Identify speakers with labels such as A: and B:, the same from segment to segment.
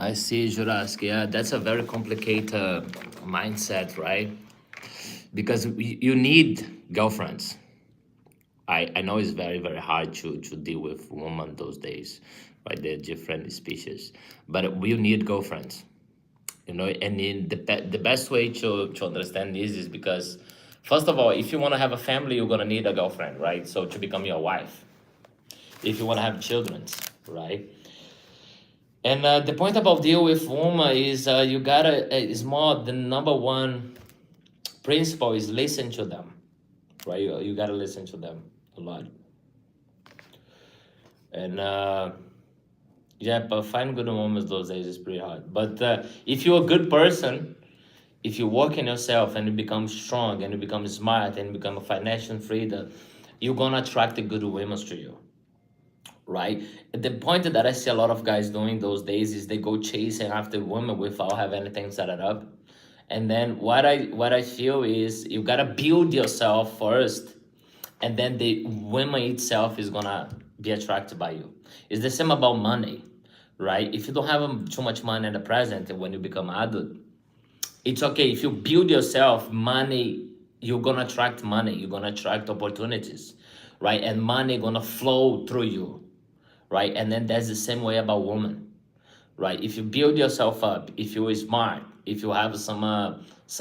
A: I see, Jurassic. Yeah, that's a very complicated mindset, right? Because you need girlfriends. I know it's very, very hard to deal with women those days, right? They're different species. But we need girlfriends, and the best way to understand this is because, first of all, if you want to have a family, you're going to need a girlfriend, right? So to become your wife. If you want to have children, right? And the point about deal with woman is you gotta is more the number one principle is listen to them, right? You gotta listen to them a lot. And yeah, but find good women those days is pretty hard. But if you're a good person, if you work in yourself and you become strong and you become smart and you become a financial freedom, you're gonna attract the good women to you, right? The point that I see a lot of guys doing those days is they go chasing after women without having anything set it up. And then what I feel is you gotta build yourself first, and then the women itself is gonna be attracted by you. It's the same about money, right? If you don't have too much money in the present, and when you become adult, it's okay. If you build yourself, money, you're gonna attract money. You're gonna attract opportunities, right? And money gonna flow through you, right? And then that's the same way about women, right? If you build yourself up, if you're smart, if you have some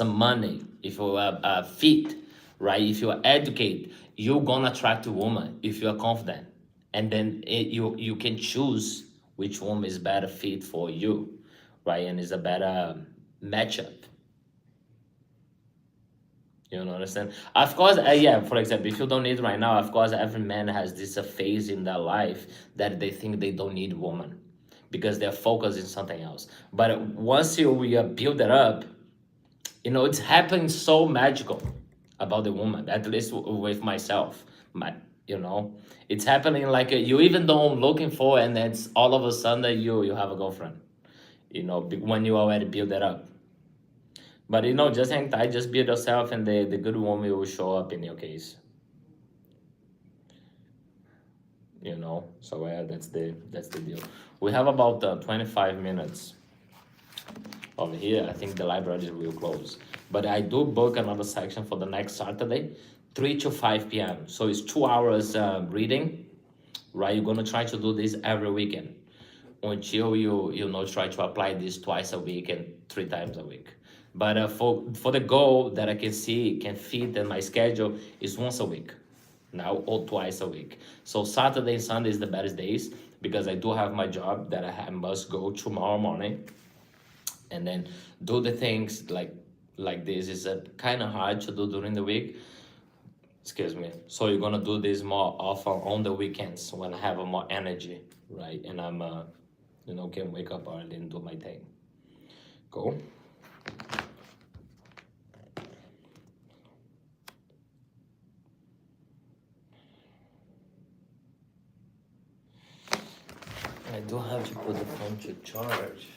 A: money, if you are fit, right? If you are educated, you're gonna attract a woman if you are confident, and then you can choose which woman is better fit for you, right? And is a better matchup. You know, understand? Of course, yeah. For example, if you don't need right now, of course, every man has this phase in their life that they think they don't need woman because they're focused in something else. But once you build it up, it's happening so magical about the woman. At least with myself, you know, it's happening like you even don't looking for, and it's all of a sudden that you have a girlfriend. When you already build it up. But just hang tight, just be yourself, and the good woman will show up in your case. So yeah, that's the deal. We have about 25 minutes over here. I think the library will close, but I do book another section for the next Saturday, 3 to 5 p.m. So it's 2 hours reading, right? You're gonna try to do this every weekend until you try to apply this twice a week and 3 times a week. But for the goal that I can see can fit in my schedule is once a week now or twice a week. So Saturday and Sunday is the best days because I do have my job that I must go tomorrow morning, and then do the things like this is kind of hard to do during the week. Excuse me. So you're gonna do this more often on the weekends when I have more energy, right? And I'm can wake up early and do my thing. Cool. I do have to put the phone to charge.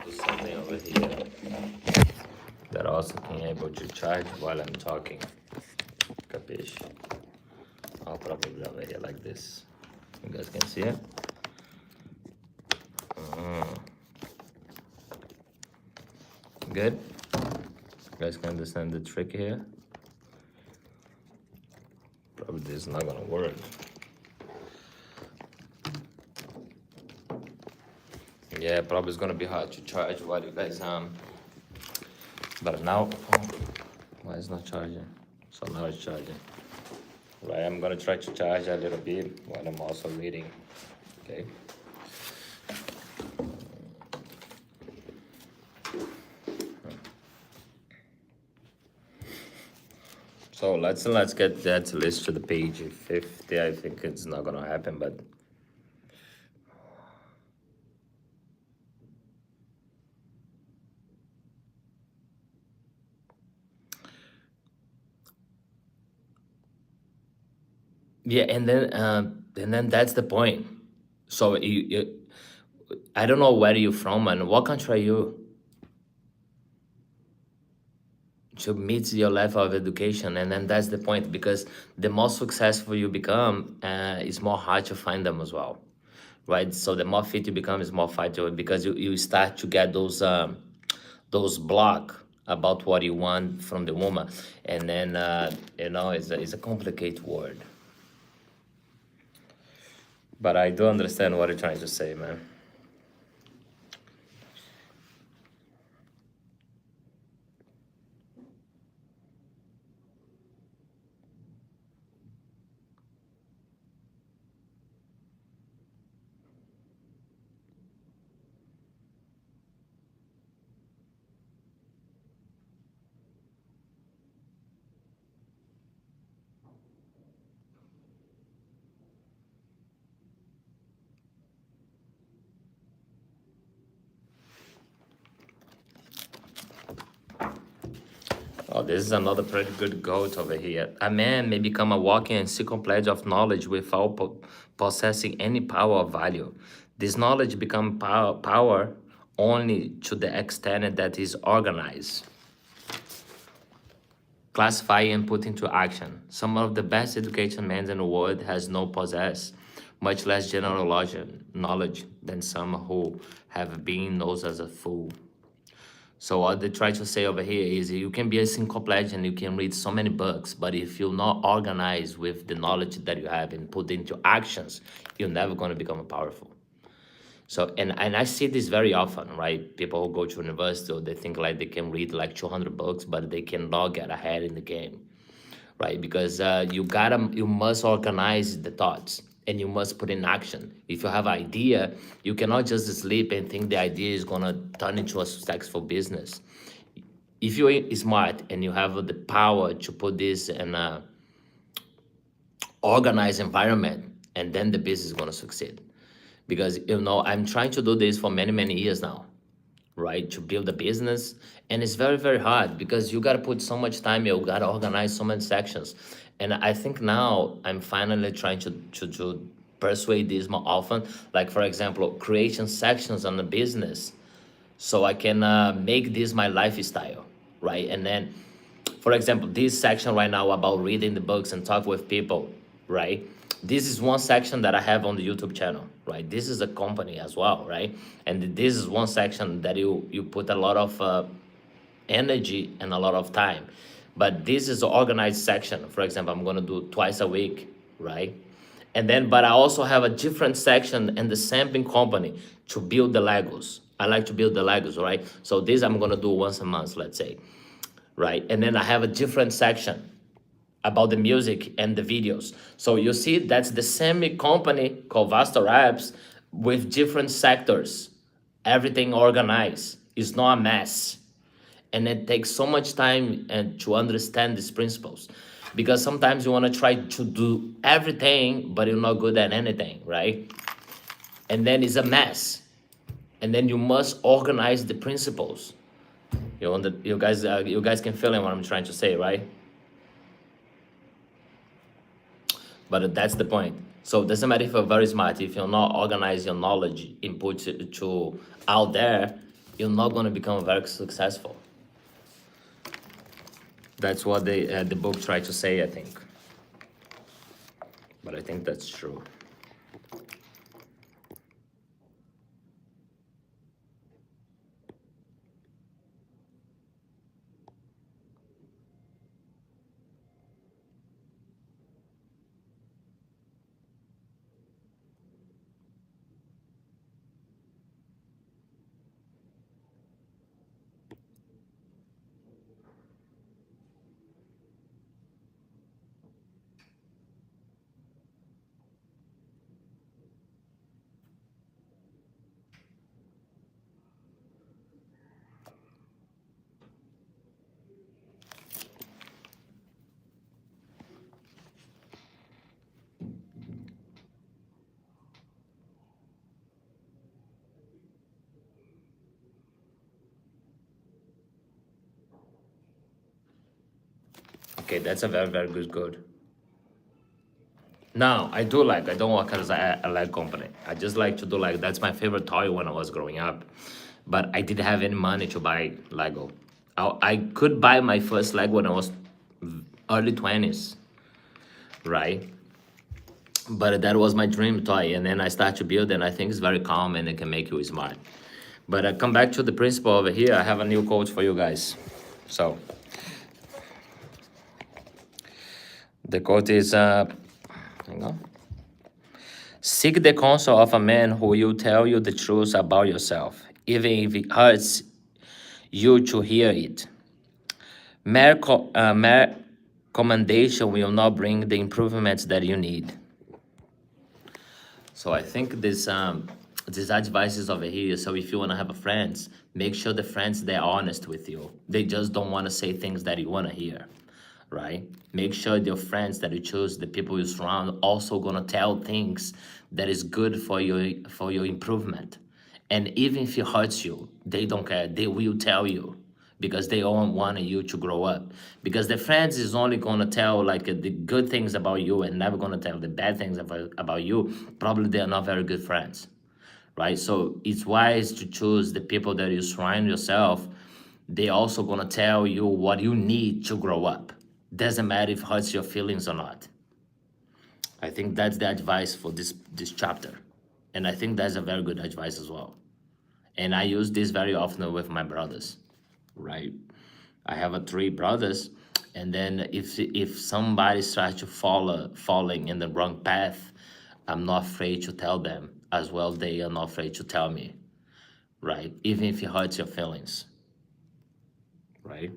A: Do something over here that also can able to charge while I'm talking. Capiche? I'll probably over here like this. You guys can see it? Good? You guys can understand the trick here? Probably this is not gonna work. Yeah, probably it's gonna be hard to charge while you guys but now, why is not charging? So now it's charging. Right, I'm gonna try to charge a little bit while I'm also reading. Okay. So let's get that list to the page 50. I think it's not gonna happen, but yeah, and then that's the point. So I don't know where you're from and what country are you, to meet your level of education. And then that's the point, because the more successful you become, it's more hard to find them as well, right? So the more fit you become, is more fight you, because you start to get those block about what you want from the woman. And then it's a complicated word, but I do understand what you're trying to say, man. Oh, this is another pretty good quote over here. A man may become a walking encyclopedia of knowledge without possessing any power or value. This knowledge becomes power only to the extent that is organized, classify and put into action. Some of the best educated men in the world has no possess, much less general knowledge than some who have been known as a fool. So what they try to say over here is you can be a encyclopedia and you can read so many books, but if you're not organized with the knowledge that you have and put into actions, you're never going to become powerful. So, and I see this very often, right? People who go to university, they think like they can read like 200 books, but they cannot get ahead in the game, right? Because you must organize the thoughts and you must put in action. If you have an idea, you cannot just sleep and think the idea is gonna turn into a successful business. If you're smart and you have the power to put this in a organized environment, and then the business is gonna succeed. Because I'm trying to do this for many, many years now, right? To build a business. And it's very, very hard because you got to put so much time, you got to organize so many sections. And I think now I'm finally trying to persuade this more often. Like, for example, creation sections on the business, so I can make this my lifestyle, right? And then, for example, this section right now about reading the books and talk with people, right? This is one section that I have on the YouTube channel, right? This is a company as well, right? And this is one section that you put a lot of energy and a lot of time. But this is an organized section. For example, I'm gonna do twice a week, right? And then, but I also have a different section in the sampling company to build the Legos. I like to build the Legos, right? So this I'm gonna do once a month, let's say, right? And then I have a different section about the music and the videos. So you see, that's the same company called VastorRaps with different sectors. Everything organized. It's not a mess. And it takes so much time and to understand these principles, because sometimes you want to try to do everything but you're not good at anything, right? And then it's a mess. And then you must organize the principles. You guys can feel in what I'm trying to say, right? But that's the point. So it doesn't matter if you're very smart, if you're not organize your knowledge input to out there, you're not going to become very successful. That's what the book tried to say, I think. But I think that's true. Okay, that's a very, very good code. No, I do like. I don't work as a leg company. I just like to do like. That's my favorite toy when I was growing up. But I didn't have any money to buy Lego. I could buy my first Lego when I was early 20s, right? But that was my dream toy. And then I start to build, and I think it's very calm and it can make you smart. But I come back to the principle over here. I have a new quote for you guys. So the quote is, hang on. Seek the counsel of a man who will tell you the truth about yourself, even if it hurts you to hear it. Mere commendation will not bring the improvements that you need. So I think this advice is over here. So if you want to have a friends, make sure the friends, they're honest with you. They just don't want to say things that you want to hear, right? Make sure your friends that you choose, the people you surround, also gonna tell things that is good for your improvement. And even if it hurts you, they don't care. They will tell you because they all want you to grow up. Because the friends is only gonna tell like the good things about you and never gonna tell the bad things about you. Probably they are not very good friends, right? So it's wise to choose the people that you surround yourself. They also gonna tell you what you need to grow up. Doesn't matter if it hurts your feelings or not. I think that's the advice for this chapter. And I think that's a very good advice as well. And I use this very often with my brothers, right? I have 3 brothers, and then if somebody starts to falling in the wrong path, I'm not afraid to tell them as well. They are not afraid to tell me, right? Even if it hurts your feelings, right?